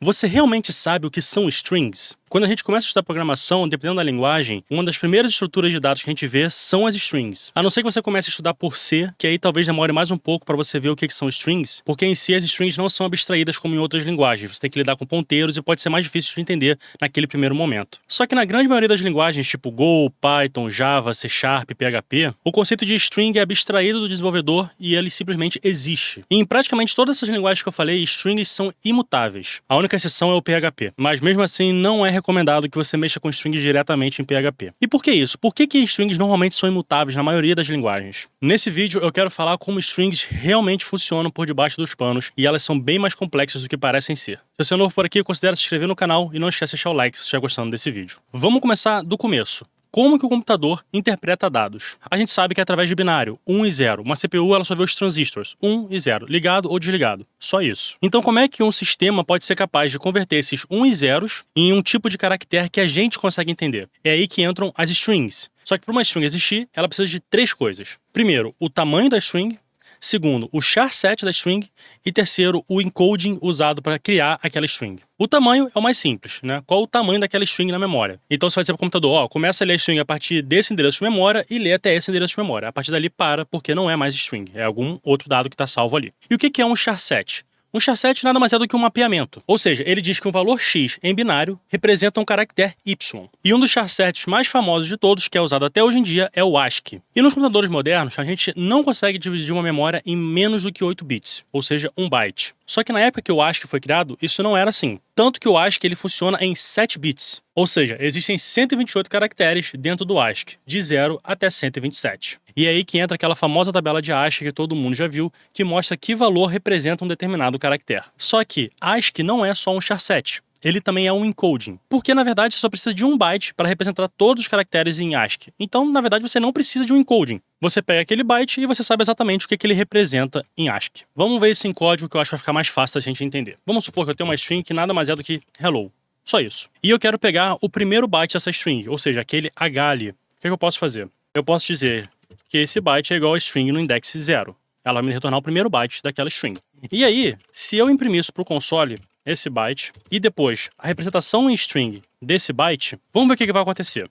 Você realmente sabe o que são strings? Quando a gente começa a estudar programação, dependendo da linguagem, uma das primeiras estruturas de dados que a gente vê são as strings. A não ser que você comece a estudar por C, que aí talvez demore mais um pouco para você ver o que são strings, porque em si as strings não são abstraídas como em outras linguagens. Você tem que lidar com ponteiros e pode ser mais difícil de entender naquele primeiro momento. Só que na grande maioria das linguagens, tipo Go, Python, Java, C#, PHP, o conceito de string é abstraído do desenvolvedor e ele simplesmente existe. E em praticamente todas essas linguagens que eu falei, strings são imutáveis. A única exceção é o PHP. Mas mesmo assim, não é recomendado que você mexa com strings diretamente em PHP. E por que isso? Por que strings normalmente são imutáveis na maioria das linguagens? Nesse vídeo eu quero falar como strings realmente funcionam por debaixo dos panos e elas são bem mais complexas do que parecem ser. Se você é novo por aqui, considere se inscrever no canal e não esquece de deixar o like se estiver gostando desse vídeo. Vamos começar do começo. Como que o computador interpreta dados? A gente sabe que é através de binário, 1 e 0. Uma CPU ela só vê os transistores, 1 e 0, ligado ou desligado. Só isso. Então como é que um sistema pode ser capaz de converter esses 1 e 0 em um tipo de caractere que a gente consegue entender? É aí que entram as strings. Só que para uma string existir, ela precisa de três coisas. Primeiro, o tamanho da string. Segundo, o char set da string. E terceiro, o encoding usado para criar aquela string. O tamanho é o mais simples, né? Qual o tamanho daquela string na memória? Então você vai dizer para o computador, ó, começa a ler a string a partir desse endereço de memória e lê até esse endereço de memória. A partir dali para, porque não é mais string, é algum outro dado que está salvo ali. E o que é um char set? Um char set nada mais é do que um mapeamento. Ou seja, ele diz que um valor x em binário representa um caractere y. E um dos char-sets mais famosos de todos, que é usado até hoje em dia, é o ASCII. E nos computadores modernos, a gente não consegue dividir uma memória em menos do que 8 bits, ou seja, 1 byte. Só que na época que o ASCII foi criado, isso não era assim. Tanto que o ASCII ele funciona em 7 bits. Ou seja, existem 128 caracteres dentro do ASCII, de 0 até 127. E é aí que entra aquela famosa tabela de ASCII que todo mundo já viu, que mostra que valor representa um determinado caractere. Só que ASCII não é só um char-set. Ele também é um encoding. Porque, na verdade, você só precisa de 1 byte para representar todos os caracteres em ASCII. Então, na verdade, você não precisa de um encoding. Você pega aquele byte e você sabe exatamente o que ele representa em ASCII. Vamos ver isso em código que eu acho que vai ficar mais fácil da gente entender. Vamos supor que eu tenho uma string que nada mais é do que hello. Só isso. E eu quero pegar o primeiro byte dessa string, ou seja, aquele H ali. O que eu posso fazer? Eu posso dizer que esse byte é igual a string no index 0. Ela vai me retornar o primeiro byte daquela string. E aí, se eu imprimir isso para o console, esse byte, e depois a representação em string desse byte, vamos ver o que vai acontecer.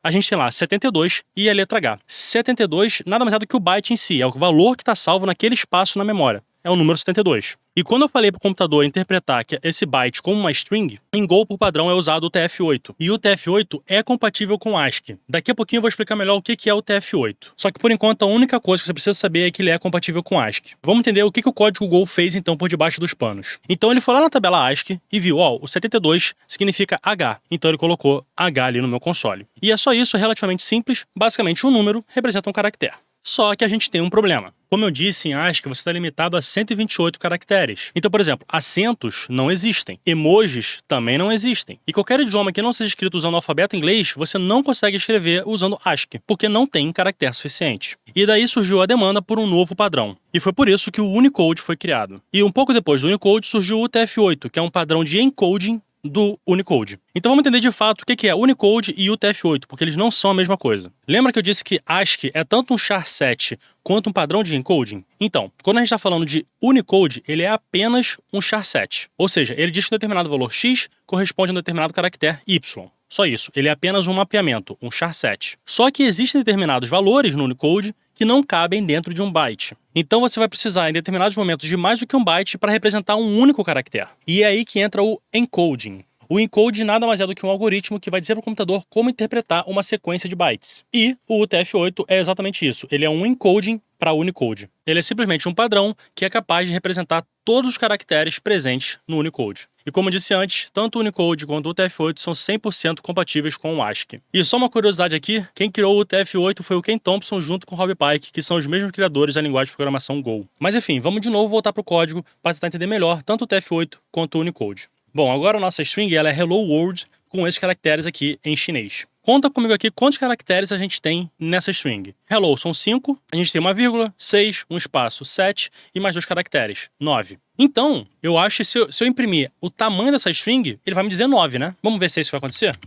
A gente tem lá 72 e a letra H. 72 nada mais é do que o byte em si, é o valor que está salvo naquele espaço na memória. É o número 72. E quando eu falei para o computador interpretar que esse byte como uma string, em Go, por padrão, é usado o TF8. E o TF8 é compatível com ASCII. Daqui a pouquinho eu vou explicar melhor o que é o TF8. Só que, por enquanto, a única coisa que você precisa saber é que ele é compatível com ASCII. Vamos entender o que o código Go fez, então, por debaixo dos panos. Então, ele foi lá na tabela ASCII e viu, ó, o 72 significa H. Então, ele colocou H ali no meu console. E é só isso, relativamente simples. Basicamente, um número representa um caractere. Só que a gente tem um problema. Como eu disse, em ASCII você está limitado a 128 caracteres. Então, por exemplo, acentos não existem. Emojis também não existem. E qualquer idioma que não seja escrito usando o alfabeto inglês, você não consegue escrever usando ASCII, porque não tem caractere suficiente. E daí surgiu a demanda por um novo padrão. E foi por isso que o Unicode foi criado. E um pouco depois do Unicode surgiu o UTF-8, que é um padrão de encoding do Unicode. Então vamos entender de fato o que é Unicode e UTF-8, porque eles não são a mesma coisa. Lembra que eu disse que ASCII é tanto um char-set quanto um padrão de encoding? Então, quando a gente está falando de Unicode, ele é apenas um char-set. Ou seja, ele diz que um determinado valor x corresponde a um determinado caractere y. Só isso, ele é apenas um mapeamento, um char-set. Só que existem determinados valores no Unicode que não cabem dentro de um byte. Então você vai precisar, em determinados momentos, de mais do que um byte para representar um único caractere. E é aí que entra o encoding. O encode nada mais é do que um algoritmo que vai dizer para o computador como interpretar uma sequência de bytes. E o UTF-8 é exatamente isso. Ele é um encoding para Unicode. Ele é simplesmente um padrão que é capaz de representar todos os caracteres presentes no Unicode. E como eu disse antes, tanto o Unicode quanto o UTF-8 são 100% compatíveis com o ASCII. E só uma curiosidade aqui, quem criou o UTF-8 foi o Ken Thompson junto com o Rob Pike, que são os mesmos criadores da linguagem de programação Go. Mas enfim, vamos de novo voltar para o código para tentar entender melhor tanto o UTF-8 quanto o Unicode. Bom, agora a nossa string ela é Hello World com esses caracteres aqui em chinês. Conta comigo aqui quantos caracteres a gente tem nessa string. Hello são 5, a gente tem uma vírgula, 6, um espaço, 7 e mais 2 caracteres, 9. Então, eu acho que se eu imprimir o tamanho dessa string, ele vai me dizer 9, né? Vamos ver se isso vai acontecer?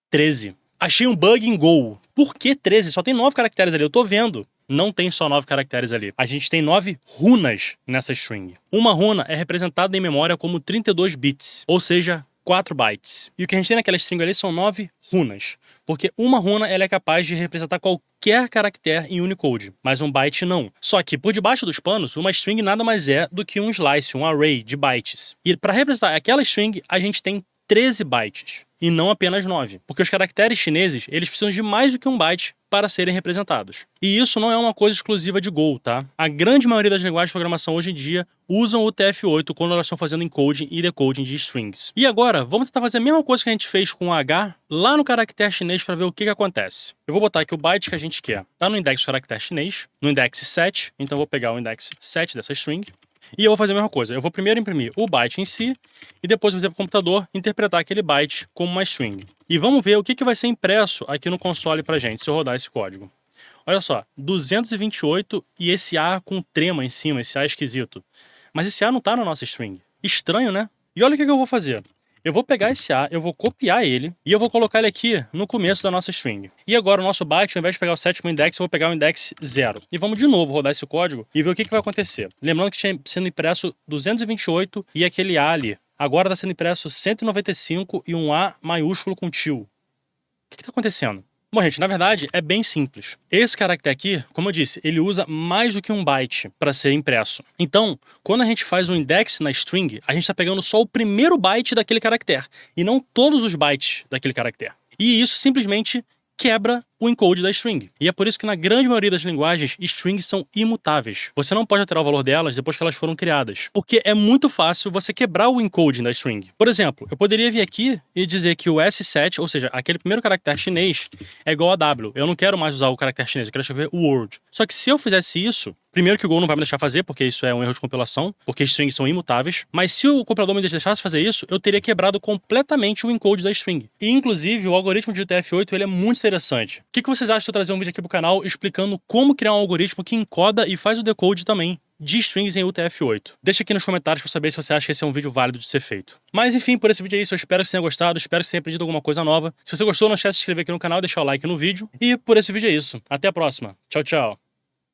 13. Achei um bug em Go. Por que 13? Só tem 9 caracteres ali, eu tô vendo. não tem só 9 caracteres ali. A gente tem 9 runas nessa string. Uma runa é representada em memória como 32 bits, ou seja, 4 bytes. E o que a gente tem naquela string ali são 9 runas, porque uma runa ela é capaz de representar qualquer caractere em Unicode, mas um byte não. Só que por debaixo dos panos, uma string nada mais é do que um slice, um array de bytes. E para representar aquela string, a gente tem 13 bytes, e não apenas 9. Porque os caracteres chineses, eles precisam de mais do que um byte para serem representados. E isso não é uma coisa exclusiva de Go, tá? A grande maioria das linguagens de programação hoje em dia usam o TF8 quando elas estão fazendo encoding e decoding de strings. E agora, vamos tentar fazer a mesma coisa que a gente fez com o H lá no caractere chinês para ver o que acontece. Eu vou botar aqui o byte que a gente quer. Tá no index do caractere chinês, no index 7, então eu vou pegar o index 7 dessa string. E eu vou fazer a mesma coisa. Eu vou primeiro imprimir o byte em si e depois vou dizer para o computador interpretar aquele byte como uma string. E vamos ver o que vai ser impresso aqui no console pra gente, se eu rodar esse código. Olha só, 228 e esse A com trema em cima, esse A esquisito. Mas esse A não tá na nossa string. Estranho, né? E olha o que eu vou fazer. Eu vou pegar esse A, eu vou copiar ele e eu vou colocar ele aqui no começo da nossa string. E agora o nosso byte, ao invés de pegar o sétimo index, eu vou pegar o index 0. E vamos de novo rodar esse código e ver o que vai acontecer. Lembrando que tinha sendo impresso 228 e aquele A ali. Agora está sendo impresso 195 e um A maiúsculo com til. O que está acontecendo? Bom, gente, na verdade é bem simples. Esse caractere aqui, como eu disse, ele usa mais do que um byte para ser impresso. Então, quando a gente faz um index na string, a gente está pegando só o primeiro byte daquele caractere, e não todos os bytes daquele caractere. E isso simplesmente quebra o encode da string. E é por isso que na grande maioria das linguagens, strings são imutáveis. Você não pode alterar o valor delas depois que elas foram criadas. Porque é muito fácil você quebrar o encoding da string. Por exemplo, eu poderia vir aqui e dizer que o S7, ou seja, aquele primeiro caractere chinês, é igual a W. Eu não quero mais usar o caractere chinês, eu quero escrever word. Só que se eu fizesse isso, primeiro que o Go não vai me deixar fazer, porque isso é um erro de compilação, porque strings são imutáveis. Mas se o compilador me deixasse fazer isso, eu teria quebrado completamente o encode da string. E inclusive, o algoritmo de UTF-8 ele é muito interessante. O que vocês acham de eu trazer um vídeo aqui pro canal explicando como criar um algoritmo que encoda e faz o decode também de strings em UTF-8? Deixa aqui nos comentários para saber se você acha que esse é um vídeo válido de ser feito. Mas enfim, por esse vídeo é isso. Eu espero que você tenha gostado, espero que você tenha aprendido alguma coisa nova. Se você gostou, não esquece de se inscrever aqui no canal, deixar o like no vídeo. E por esse vídeo é isso. Até a próxima. Tchau, tchau.